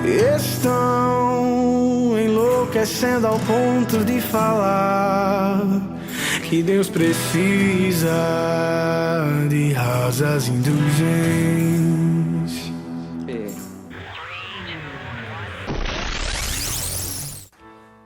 estão enlouquecendo ao ponto de falar que Deus precisa de rasas indulgentes.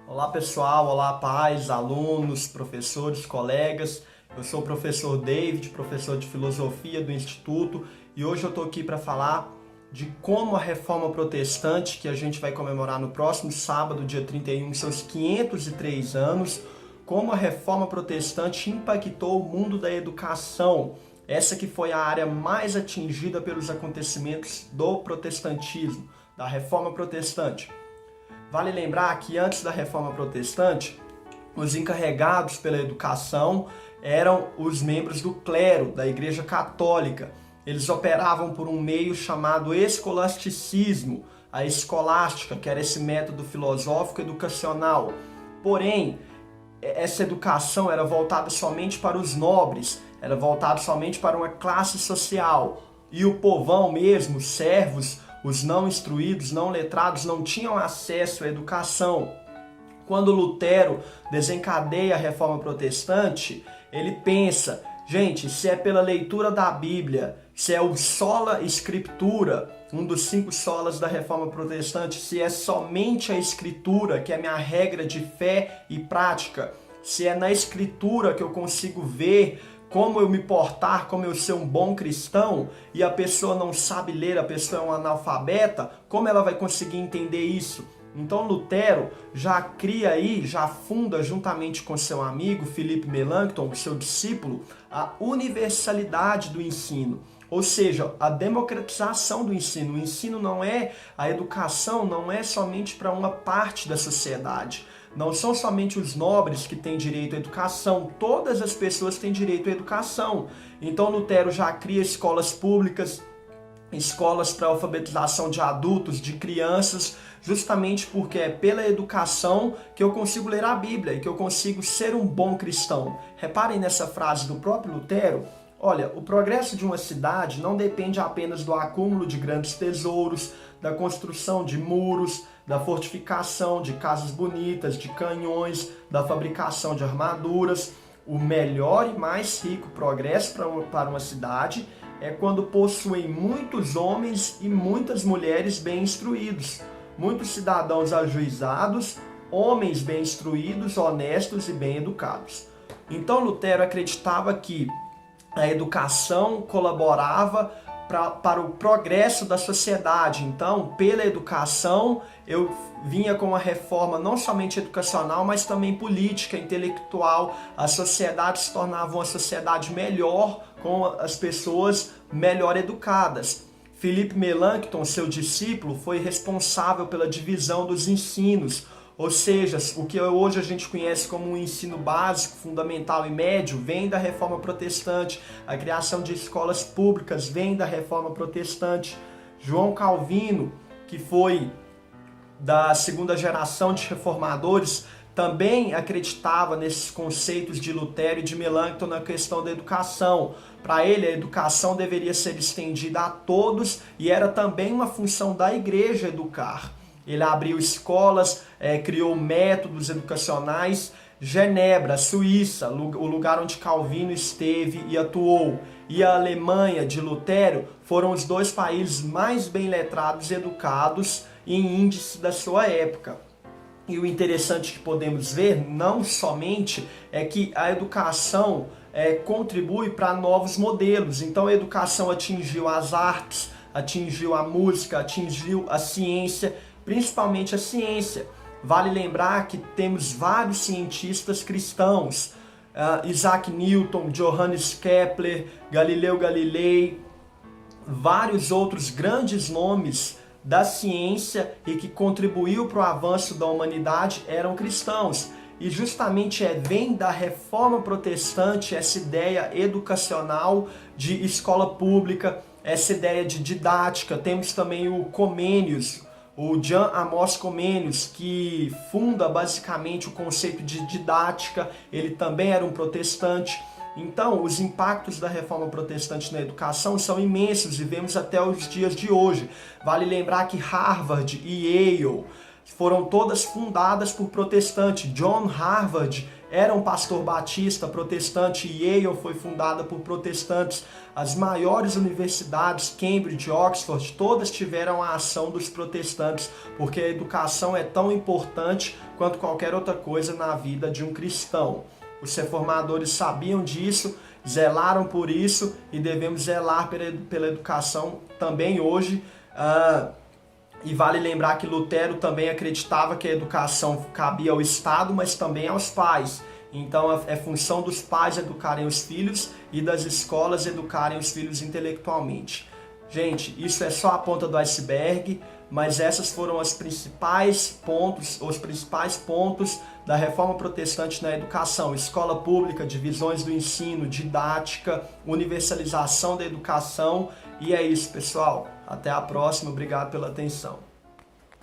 Olá pessoal, olá pais, alunos, professores, colegas. Eu sou o professor David, professor de filosofia do Instituto, e hoje eu estou aqui para falar de como a Reforma Protestante, que a gente vai comemorar no próximo sábado, dia 31, seus 503 anos, como a Reforma Protestante impactou o mundo da educação, essa que foi a área mais atingida pelos acontecimentos do protestantismo, da Reforma Protestante. Vale lembrar que antes da Reforma Protestante, os encarregados pela educação eram os membros do clero, da Igreja Católica. Eles operavam por um meio chamado escolasticismo, a escolástica, que era esse método filosófico educacional. Porém, essa educação era voltada somente para os nobres, era voltada somente para uma classe social. E o povão mesmo, os servos, os não instruídos, não letrados, não tinham acesso à educação. Quando Lutero desencadeia a Reforma Protestante, ele pensa, gente, se é pela leitura da Bíblia, se é o sola scriptura, um dos 5 solas da Reforma Protestante, se é somente a Escritura, que é a minha regra de fé e prática, se é na Escritura que eu consigo ver como eu me portar, como eu ser um bom cristão, e a pessoa não sabe ler, a pessoa é um analfabeta, como ela vai conseguir entender isso? Então Lutero já cria aí, já funda juntamente com seu amigo Philippe Melanchthon, seu discípulo, a universalidade do ensino. Ou seja, a democratização do ensino. O ensino não é, a educação não é somente para uma parte da sociedade. Não são somente os nobres que têm direito à educação, todas as pessoas têm direito à educação. Então Lutero já cria escolas públicas, escolas para alfabetização de adultos, de crianças, justamente porque é pela educação que eu consigo ler a Bíblia e que eu consigo ser um bom cristão. Reparem nessa frase do próprio Lutero. Olha, o progresso de uma cidade não depende apenas do acúmulo de grandes tesouros, da construção de muros, da fortificação de casas bonitas, de canhões, da fabricação de armaduras. O melhor e mais rico progresso para uma cidade é quando possuem muitos homens e muitas mulheres bem instruídos, muitos cidadãos ajuizados, homens bem instruídos, honestos e bem educados. Então Lutero acreditava que a educação colaborava para o progresso da sociedade. Então, pela educação, eu vinha com uma reforma não somente educacional, mas também política, intelectual. A sociedade se tornava uma sociedade melhor, com as pessoas melhor educadas. Philippe Melanchthon, seu discípulo, foi responsável pela divisão dos ensinos, ou seja, o que hoje a gente conhece como um ensino básico, fundamental e médio, vem da Reforma Protestante. A criação de escolas públicas vem da Reforma Protestante. João Calvino, que foi da segunda geração de reformadores, também acreditava nesses conceitos de Lutero e de Melanchthon na questão da educação. Para ele, a educação deveria ser estendida a todos e era também uma função da igreja educar. Ele abriu escolas, criou métodos educacionais. Genebra, Suíça, o lugar onde Calvino esteve e atuou, e a Alemanha de Lutero foram os 2 países mais bem letrados e educados em índice da sua época. E o interessante que podemos ver, não somente, é que a educação contribui para novos modelos. Então a educação atingiu as artes, atingiu a música, atingiu a ciência, principalmente a ciência. Vale lembrar que temos vários cientistas cristãos, Isaac Newton, Johannes Kepler, Galileu Galilei, vários outros grandes nomes da ciência e que contribuiu para o avanço da humanidade eram cristãos. E justamente vem da Reforma Protestante essa ideia educacional de escola pública, essa ideia de didática. Temos também o Comênios, o Jan Amos Comênios, que funda basicamente o conceito de didática. Ele também era um protestante. Então, os impactos da reforma protestante na educação são imensos e vemos até os dias de hoje. Vale lembrar que Harvard e Yale foram todas fundadas por protestantes. John Harvard era um pastor batista protestante e Yale foi fundada por protestantes. As maiores universidades, Cambridge, Oxford, todas tiveram a ação dos protestantes, porque a educação é tão importante quanto qualquer outra coisa na vida de um cristão. Os reformadores sabiam disso, zelaram por isso e devemos zelar pela educação também hoje. E vale lembrar que Lutero também acreditava que a educação cabia ao Estado, mas também aos pais. Então é função dos pais educarem os filhos e das escolas educarem os filhos intelectualmente. Gente, isso é só a ponta do iceberg, mas essas foram os principais pontos da reforma protestante na educação: escola pública, divisões do ensino, didática, universalização da educação. E é isso, pessoal. Até a próxima. Obrigado pela atenção.